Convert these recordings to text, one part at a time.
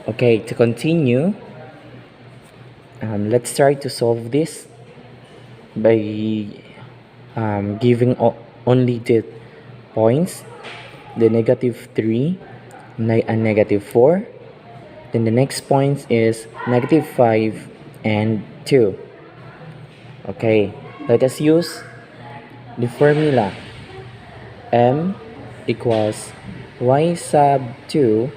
Okay, to continue, let's try to solve this by giving only the points, the -3 and -4. Then the next point is -5 and 2. Okay, let us use the formula m equals y sub 2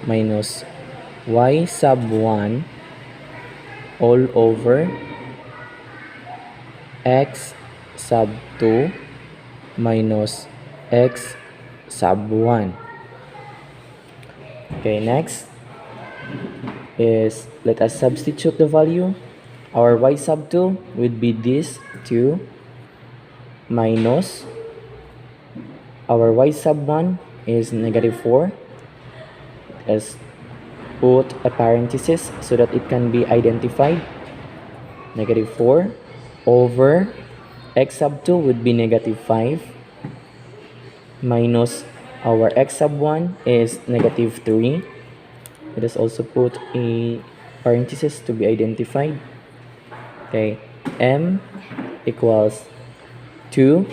minus y sub 1 all over x sub 2 minus x sub 1. Okay, next is let us substitute the value. Our y sub 2 would be this 2 minus our y sub 1 is -4. Let's put a parenthesis so that it can be identified. -4 over x sub 2 would be -5 minus our x sub 1 is -3. Let us also put a parenthesis to be identified. Okay, m equals 2.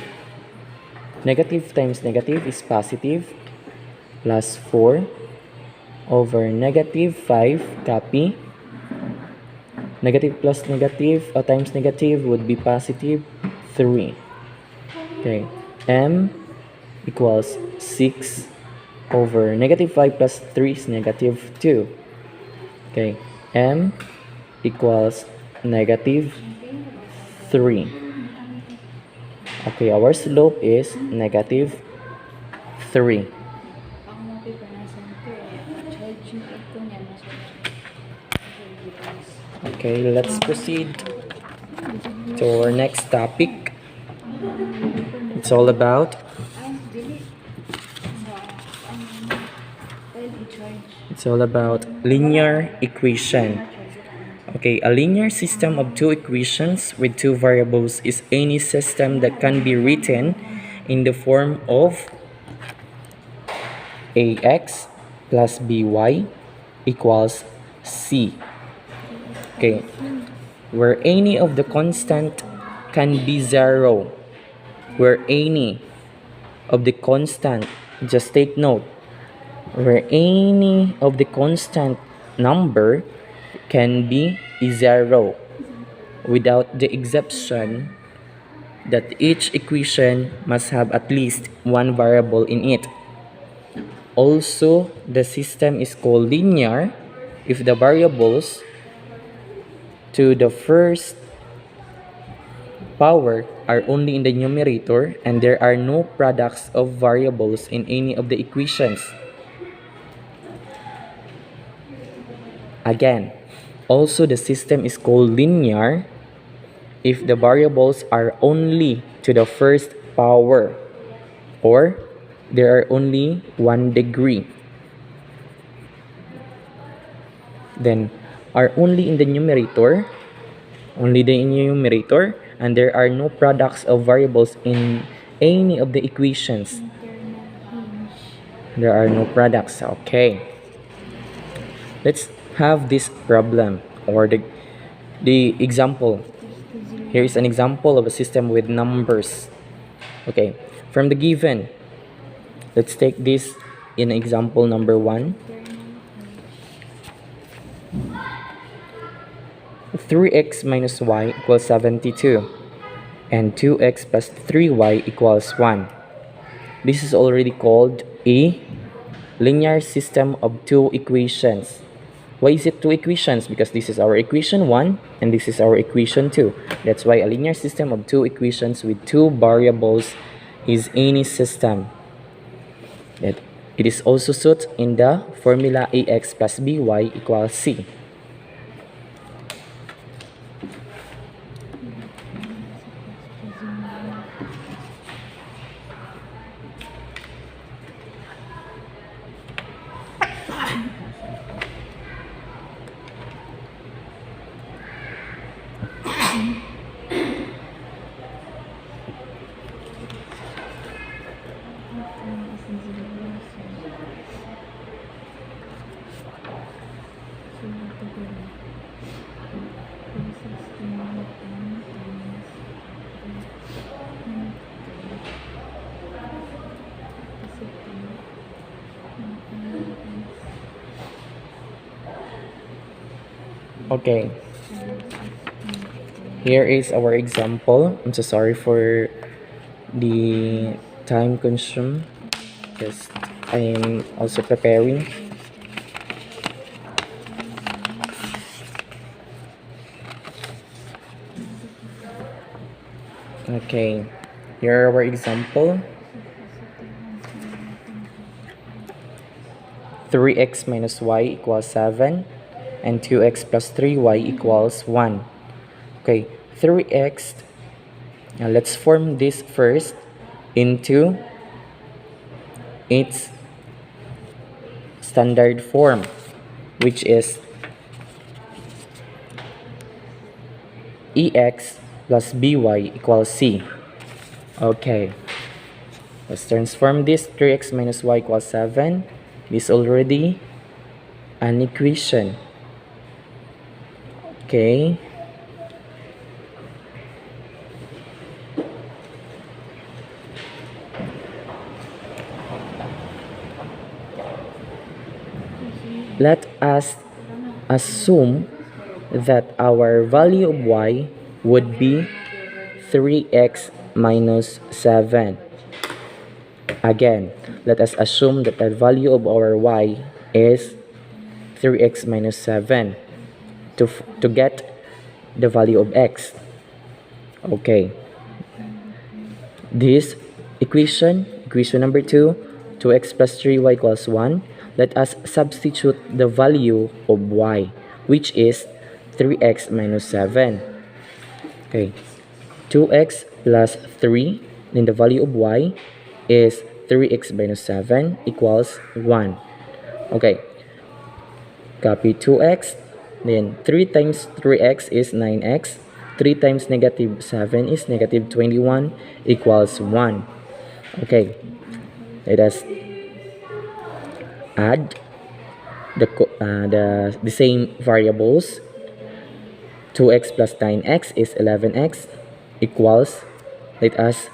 Negative times negative is positive, plus 4 over -5, copy. Negative plus negative times negative would be positive 3. Okay, m equals 6 over -5 plus 3 is -2. Okay, m equals -3. Okay, our slope is -3. Okay, let's proceed to our next topic. It's all about linear equation. Okay, a linear system of two equations with two variables is any system that can be written in the form of ax plus by equals c. Okay, where any of the constant can be 0, where any of the constant, just take note, where any of the constant number can be 0, without the exception that each equation must have at least one variable in it. Also, the system is called linear if the variables to the first power are only in the numerator and there are no products of variables in any of the equations. Again, also the system is called linear if the variables are only to the first power or there are only 1 degree. Then are only in the numerator, and there are no products of variables in any of the equations. There are no products. Okay, let's have this problem or the example. Here is an example of a system with numbers. Okay, from the given, let's take this in example number 1. 3x minus y equals 72 and 2x plus 3y equals 1. This is already called a linear system of two equations. Why is it two equations? Because this is our equation 1 and this is our equation 2. That's why a linear system of two equations with two variables is any system. It is also suited in the formula ax plus by equals c. Okay, here is our example. I'm so sorry for the time consumed. Just I'm also preparing. Okay, here our example. 3x minus y equals 7 and 2x plus 3y equals 1. Okay, 3x, now let's form this first into its standard form, which is ex plus by equals c. Okay, let's transform this. 3x minus y equals 7. This is already an equation. Okay, let us assume that our value of y would be 3x minus 7. Again, let us assume that the value of our y is 3x minus 7 to get the value of x. Okay, this equation number 2, 2x plus 3y equals 1. Let us substitute the value of y, which is 3x minus 7. Okay, 2x plus 3, then the value of y is 3x minus 7 equals 1. Okay, copy 2x, then 3 times 3x is 9x, 3 times negative 7 is negative 21 equals 1. Okay, let us add the same variables. 2x plus 9x is 11x equals, let us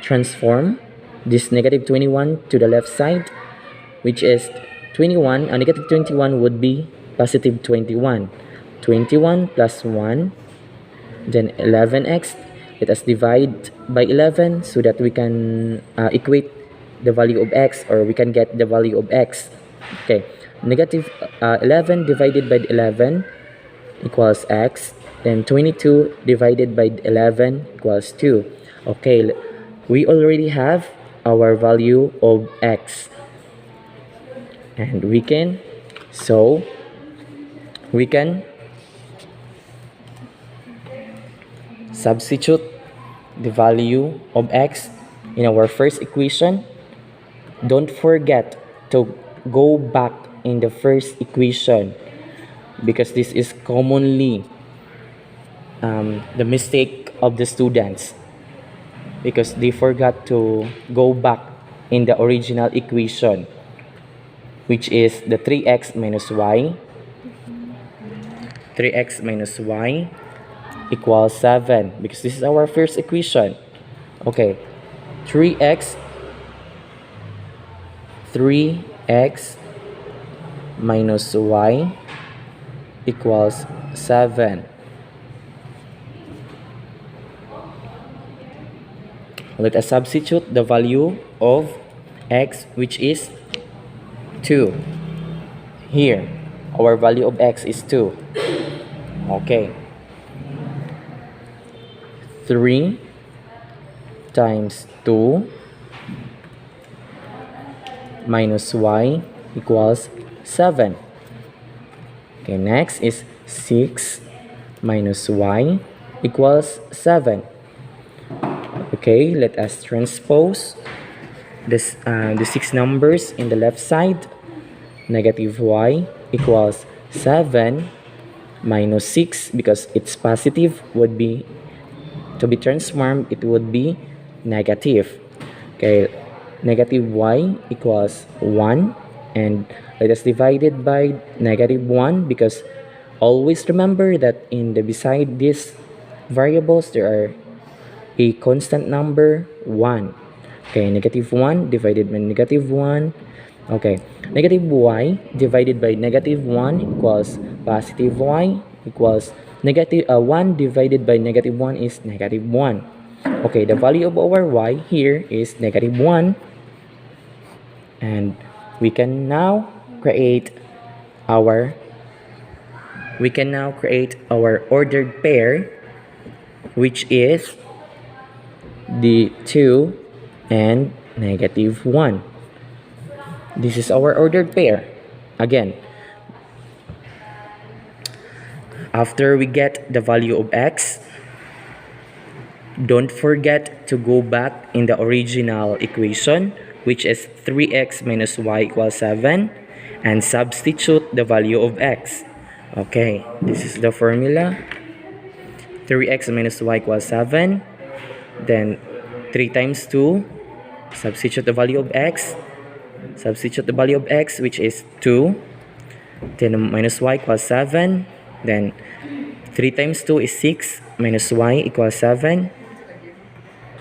transform this negative 21 to the left side, which is 21, negative 21 would be positive 21. 21 plus 1, then 11x. Let us divide by 11 so that we can equate the value of x, or we can get the value of x. Okay, negative 11 divided by 11 equals x, then 22 divided by 11 equals 2. Okay, we already have our value of x, and we can substitute the value of x in our first equation. Don't forget to go back in the first equation, because this is commonly the mistake of the students, because they forgot to go back in the original equation, which is the 3x minus y. 3x minus y equals 7, because this is our first equation. Okay, 3x minus y equals 7. Let us substitute the value of x, which is 2. Here, our value of x is 2. Okay. 3 times 2 minus y equals 7. Okay, next is 6 minus y equals 7. Okay, let us transpose this, the 6 numbers in the left side. Negative y equals 7 minus 6, because it's positive, would be, to be transformed, it would be negative. Okay, negative y equals 1, and let us divide it by negative 1, because always remember that in the beside these variables there are a constant number 1. Okay, negative 1 divided by negative 1 Okay, negative y divided by negative 1 equals positive y equals negative 1 divided by negative 1 is negative 1. Okay, the value of our y here is negative 1, and we can now create our ordered pair, which is the 2 and negative 1. This is our ordered pair. Again, after we get the value of x, don't forget to go back in the original equation, which is 3x minus y equals 7, and substitute the value of x. Okay, this is the formula. 3x minus y equals 7. Then 3 times 2, substitute the value of x. Substitute the value of x, which is 2. Then minus y equals 7. Then 3 times 2 is 6. Minus y equals 7.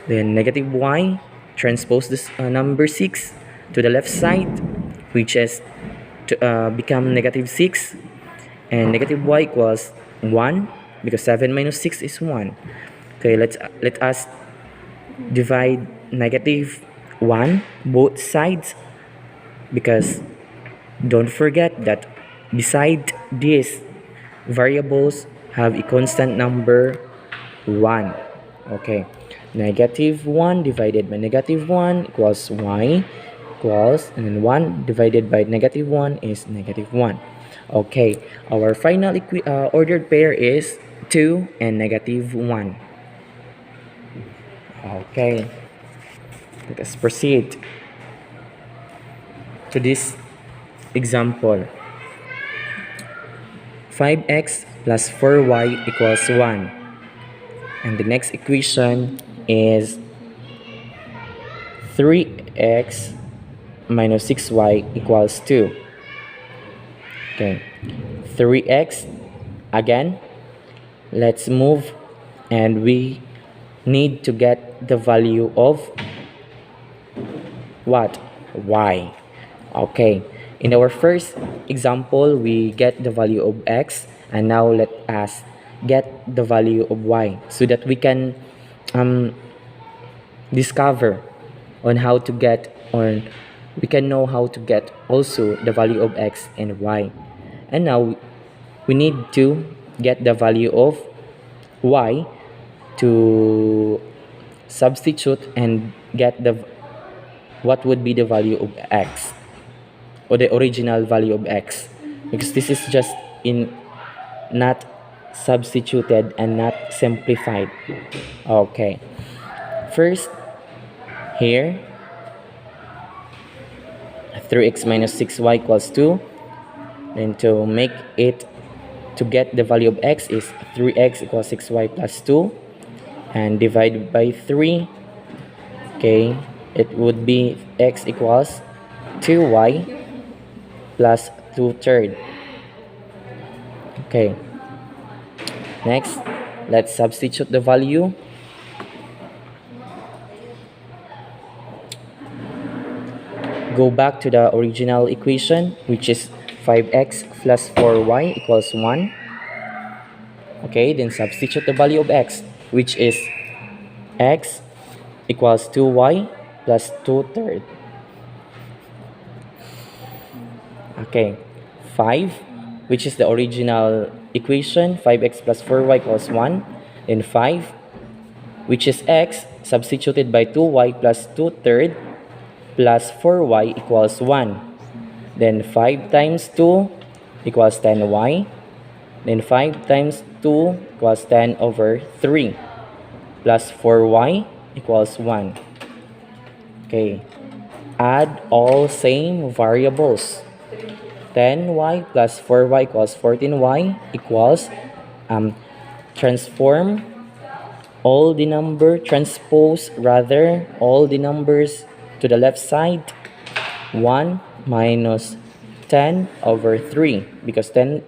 Then negative y, transpose this number 6 to the left side, which is to become negative 6. And negative y equals 1, because 7 minus 6 is 1. Okay, let us divide negative 1 both sides, because don't forget that beside these variables have a constant number 1. Okay, negative 1 divided by negative 1 equals y equals, and then 1 divided by negative 1 is negative 1. Okay, our final ordered pair is 2 and negative 1. Okay, let us proceed to this example. 5x plus 4y equals 1. And the next equation is 3x minus 6y equals 2. Okay, 3x, again, let's move, and we need to get the value of what? Y. Okay, in our first example, we get the value of x, and now let us get the value of y, so that we can discover on how to get, or we can know how to get also the value of x and y. And now we need to get the value of y to substitute and get the what would be the value of x, or the original value of x, because this is just in not substituted and not simplified. Okay, first here 3x minus 6y equals 2. Then to make it, to get the value of x is 3x equals 6y plus 2, and divide by 3. Okay, it would be x equals 2y plus 2/3. Okay, next, let's substitute the value. Go back to the original equation, which is 5x plus 4y equals 1. Okay, then substitute the value of x, which is x equals 2y plus 2/3. Okay, 5, which is the original equation, 5x plus 4y equals 1. Then 5, which is x, substituted by 2y plus 2/3 plus 4y equals 1. Then 5 times 2 equals 10y. Then 5 times 2 equals 10 over 3 plus 4y equals 1. Okay, add all same variables. 10y plus 4y equals 14y equals, transpose all the numbers to the left side. 1 minus 10 over 3, because 10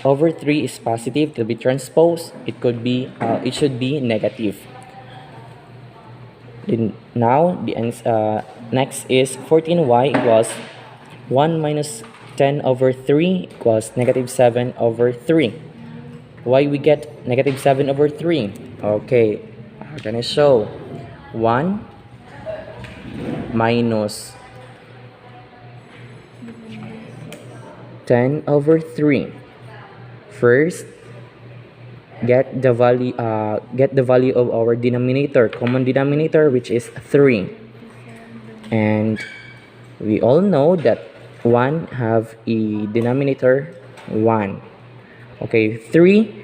over 3 is positive, to be transposed, it should be negative. Then now the next is 14y equals 1 minus 10 over 3 equals negative 7 over 3. Why we get negative 7 over 3? Okay, I'm gonna show 1 minus 10 over 3. First, get the value of our denominator, common denominator, which is 3. And we all know that 1 have a denominator 1. Okay, 3.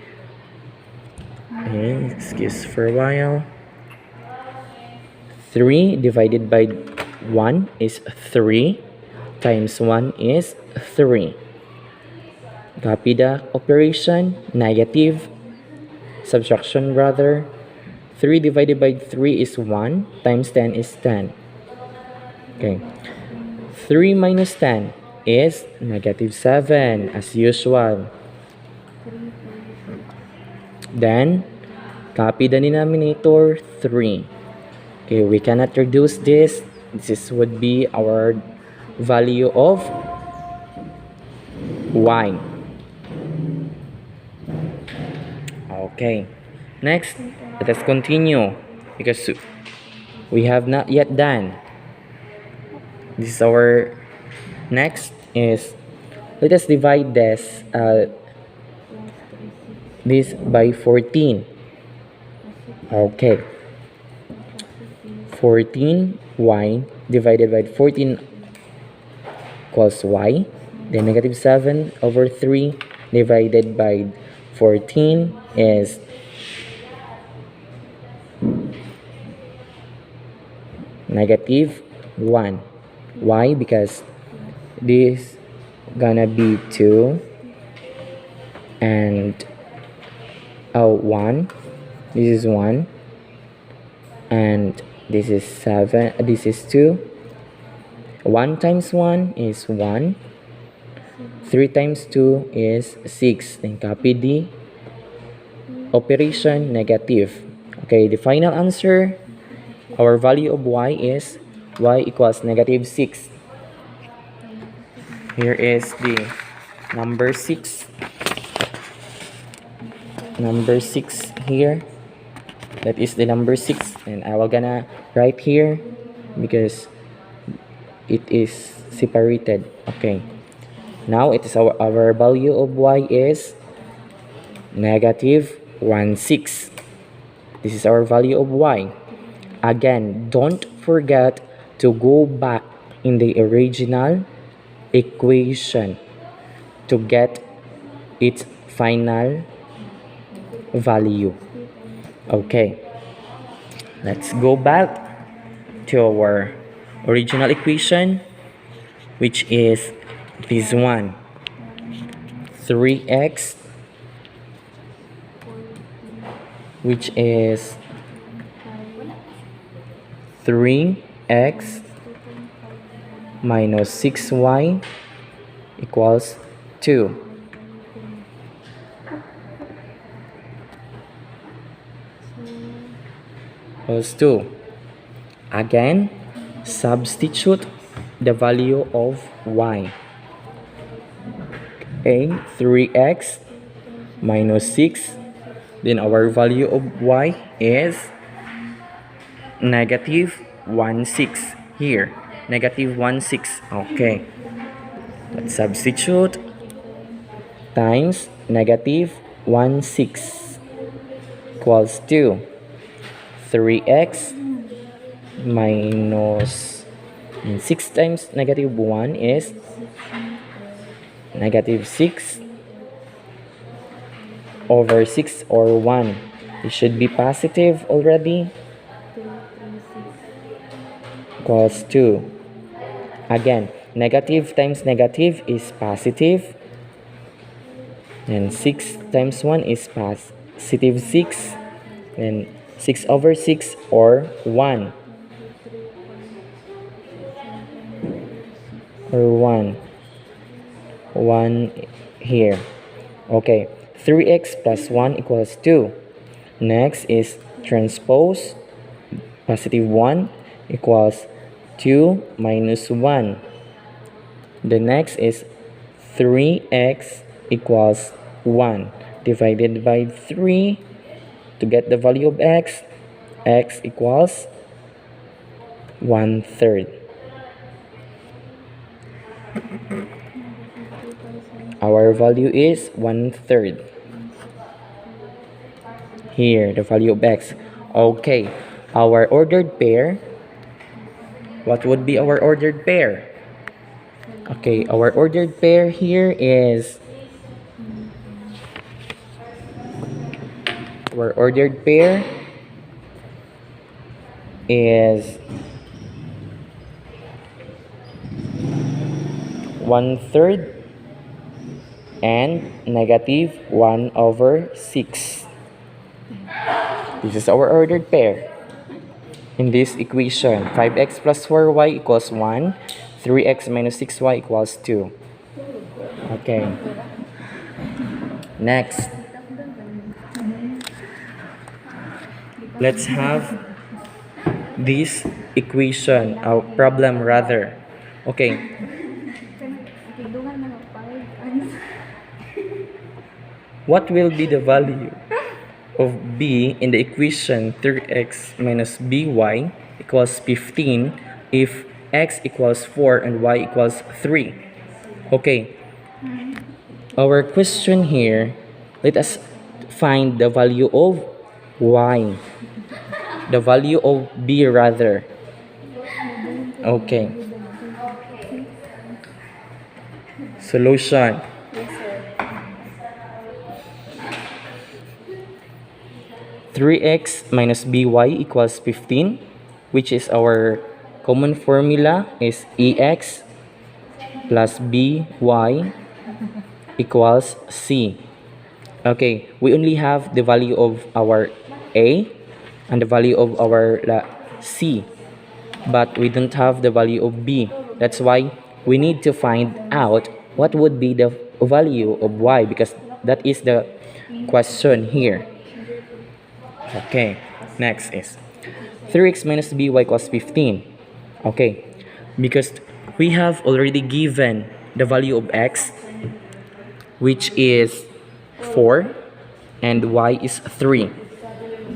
Excuse for a while. 3 divided by 1 is 3 times 1 is 3. Copy the operation, negative, subtraction rather. 3 divided by 3 is 1 times 10 is 10. Okay. 3 minus 10 is negative 7 as usual. Then, copy the denominator 3. Okay, we cannot reduce this. This would be our value of y. Okay, next, let us continue because we have not yet done. This is our next is, let us divide this by 14. Okay, 14y divided by 14 equals y. Then negative 7 over 3 divided by 14 is negative 1. Why? Because this gonna be 2 and 1. This is 1 and this is 7. This is 2. 1 times 1 is 1. 3 times 2 is 6. Then copy the operation, negative. Okay, the final answer, our value of y is y equals negative 6. Here is the number 6. Number 6 here. That is the number 6. And I will gonna write here because it is separated. Okay. Now it is our value of y is negative 1/6. This is our value of y. Again, don't forget to go back in the original equation to get its final value. Okay, let's go back to our original equation, which is this one, 3x, which is 3x minus 6y equals 2. Equals 2. Again, substitute the value of y. Okay, 3x minus 6. Then our value of y is negative 1/6 here. Negative 1/6. Okay. Let's substitute. Times negative 1/6 equals 2. 3x minus 6 times negative 1 is negative 6 over 6 or 1. It should be positive already. Equals 2. Again, negative times negative is positive. And 6 times 1 is positive 6. And 6 over 6 or 1. Or 1. 1 here. Okay. 3x plus 1 equals 2. Next is transpose. Positive 1 equals 2 minus 1. The next is 3x equals 1 divided by 3 to get the value of x. X equals 1/3. Our value is 1/3. Here, the value of x. Okay, our ordered pair. What would be our ordered pair? Okay, our ordered pair here is our ordered pair is 1/3 and -1/6. This is our ordered pair. In this equation, 5x plus 4y equals 1, 3x minus 6y equals 2. Okay. Next, let's have this equation, problem rather. Okay. What will be the value of b in the equation 3x minus by equals 15 if x equals 4 and y equals 3? Okay. Our question here, let us find the value of y. The value of b rather. Okay. Solution. 3x minus by equals 15, which is our common formula is ex plus by equals c. Okay, we only have the value of our a and the value of our c, but we don't have the value of b. That's why we need to find out what would be the value of y, because that is the question here. Okay, next is 3x minus by equals 15. Okay, because we have already given the value of x, which is 4 and y is 3.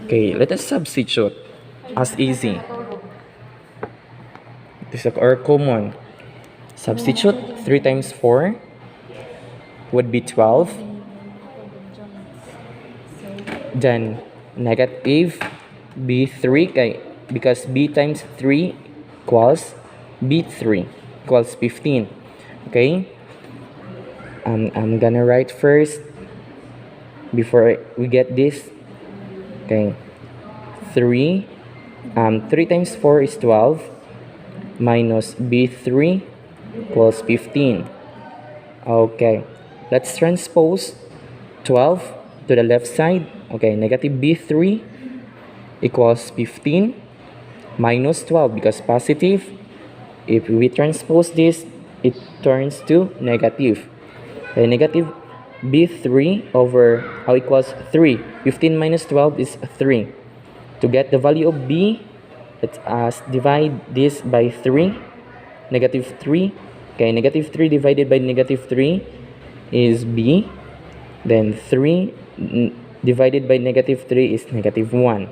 Okay, let us substitute as easy. This is our common. Substitute 3 times 4 would be 12. Then negative b3 because b times 3 equals b3 equals 15. Okay, I'm gonna write first before we get this. Okay, 3 times 4 is 12 minus b3 equals 15. Okay, let's transpose 12 to the left side. Okay, negative b3 equals 15 minus 12 because positive. If we transpose this, it turns to negative. Okay, negative b3 over equals 3. 15 minus 12 is 3. To get the value of b, let us divide this by 3. Negative 3. Okay, negative 3 divided by negative 3 is b. Then 3 divided by negative 3 is negative 1.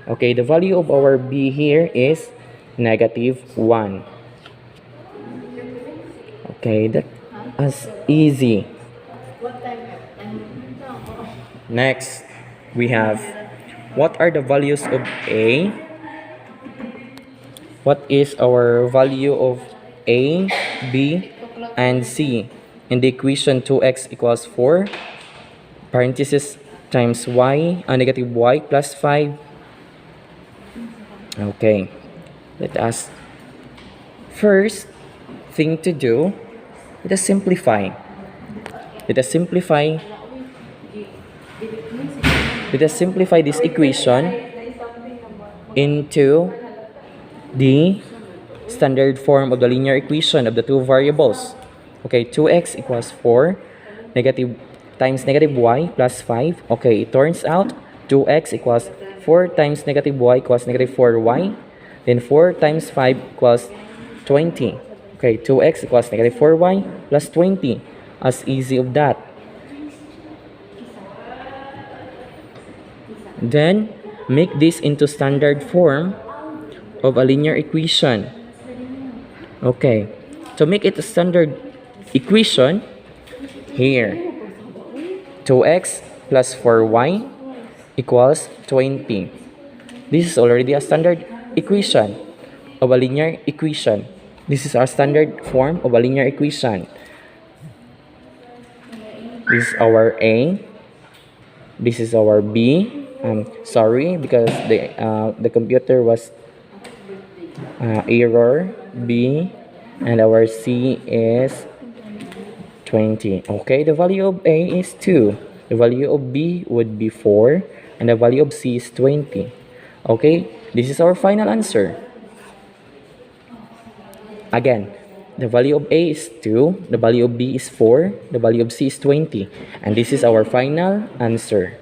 Okay, the value of our b here is negative 1. Okay, that's easy. Next, we have what are the values of a? What is our value of a, b, and c in the equation 2x equals 4 parenthesis times y, negative y plus 5. Okay, let us first thing to do, let us simplify this equation into the standard form of the linear equation of the two variables. Okay, 2x equals 4 negative times negative y plus 5. Okay, it turns out 2x equals 4 times negative y equals negative 4y. Then 4 times 5 equals 20. Okay, 2x equals negative 4y plus 20. As easy of that. Then, make this into standard form of a linear equation. Okay, to make it a standard equation, here, 2x plus 4y equals 20. This is already a standard equation of a linear equation. This is our standard form of a linear equation. This is our A. This is our B. Sorry, because the computer was error B, and our C is 20. Okay, the value of A is 2. The value of B would be 4, and the value of C is 20. Okay, this is our final answer. Again, the value of A is 2, the value of B is 4, the value of C is 20, and this is our final answer.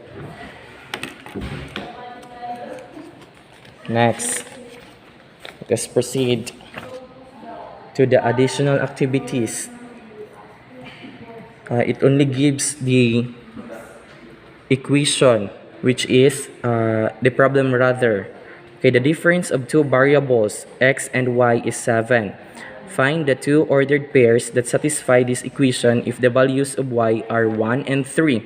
Next, let's proceed to the additional activities. It only gives the equation, which is the problem rather. Okay, the difference of two variables, x and y, is 7. Find the two ordered pairs that satisfy this equation if the values of y are 1 and 3.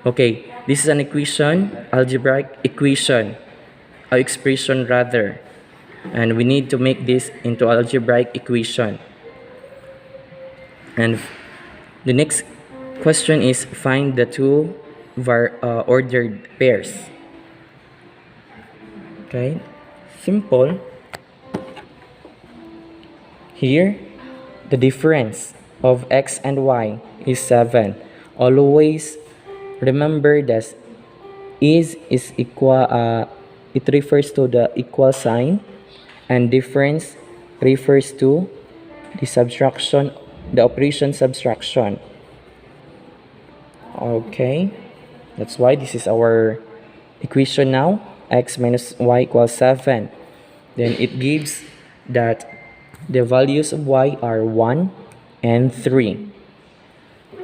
Okay, this is an equation, algebraic equation, expression rather. And we need to make this into algebraic equation. And the next question is find the two ordered pairs. Okay, simple. Here, the difference of x and y is 7. Always remember that is equal. It refers to the equal sign, and difference refers to the subtraction, the operation subtraction. Okay, that's why this is our equation now. X minus y equals 7. Then it gives that the values of y are 1 and 3.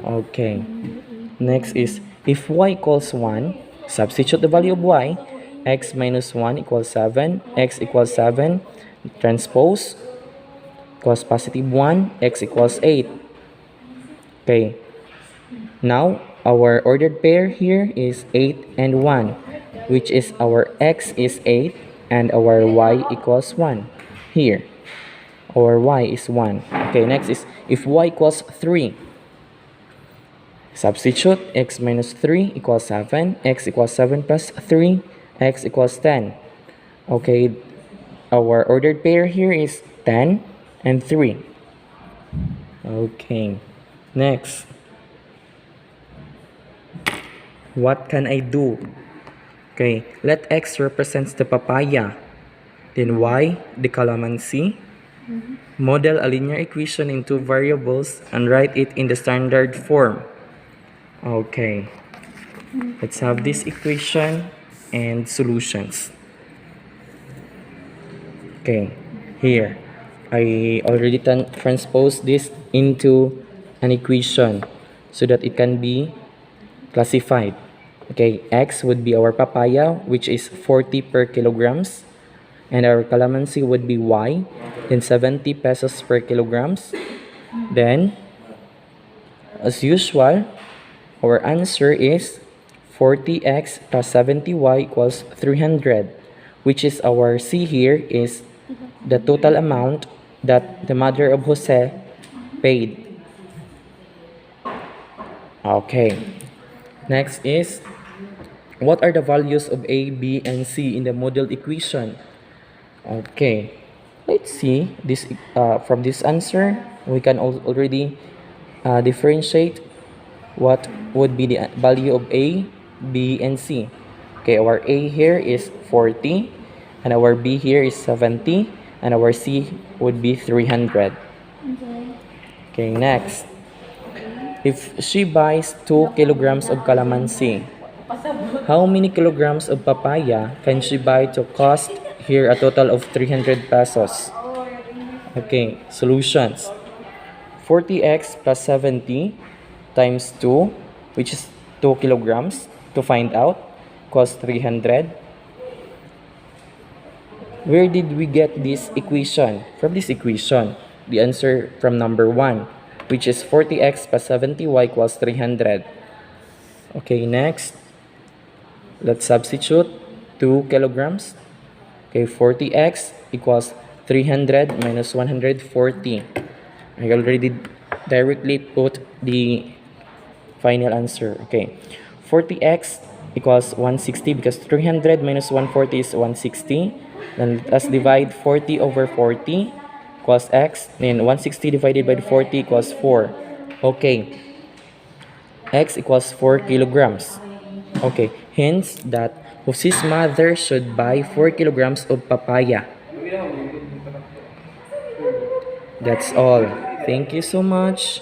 Okay, next is if y equals 1, substitute the value of y. X minus 1 equals 7, x equals 7, transpose equals positive 1, x equals 8. Okay, now our ordered pair here is 8 and 1, which is our x is 8 and our y equals 1. Here, our y is 1. Okay, next is if y equals 3. Substitute x minus 3 equals 7, x equals 7 plus 3, x equals 10. Okay, our ordered pair here is 10 and 3. Okay, next. What can I do? Okay, let x represents the papaya, then y the calamansi. Model a linear equation in two variables and write it in the standard form. Okay, let's have this equation and solutions. Okay, here I already transposed this into an equation so that it can be classified. Okay, x would be our papaya, which is 40 per kilograms, and our calamansi would be y, then 70 pesos per kilograms. Then, as usual, our answer is 40x plus 70y equals 300, which is our C here is the total amount that the mother of Jose paid. Okay, next is what are the values of A, B, and C in the model equation? Okay, let's see this from this answer we can already differentiate what would be the value of A, B, and C. Okay, our A here is 40, and our B here is 70, and our C would be 300. Okay, next. If she buys 2 kilograms of calamansi, how many kilograms of papaya can she buy to cost here a total of 300 pesos? Okay, solutions. 40x plus 70 times 2, which is 2 kilograms, to find out, equals 300. Where did we get this equation? From this equation, the answer from number 1, which is 40x plus 70y equals 300. Okay, next, let's substitute 2 kilograms. Okay, 40x equals 300 minus 140. I already directly put the final answer. Okay, 40x equals 160 because 300 minus 140 is 160. Then let us divide 40 over 40 equals x. Then 160 divided by 40 equals 4. Okay, x equals 4 kilograms. Okay, hence that Jose's mother should buy 4 kilograms of papaya. That's all. Thank you so much.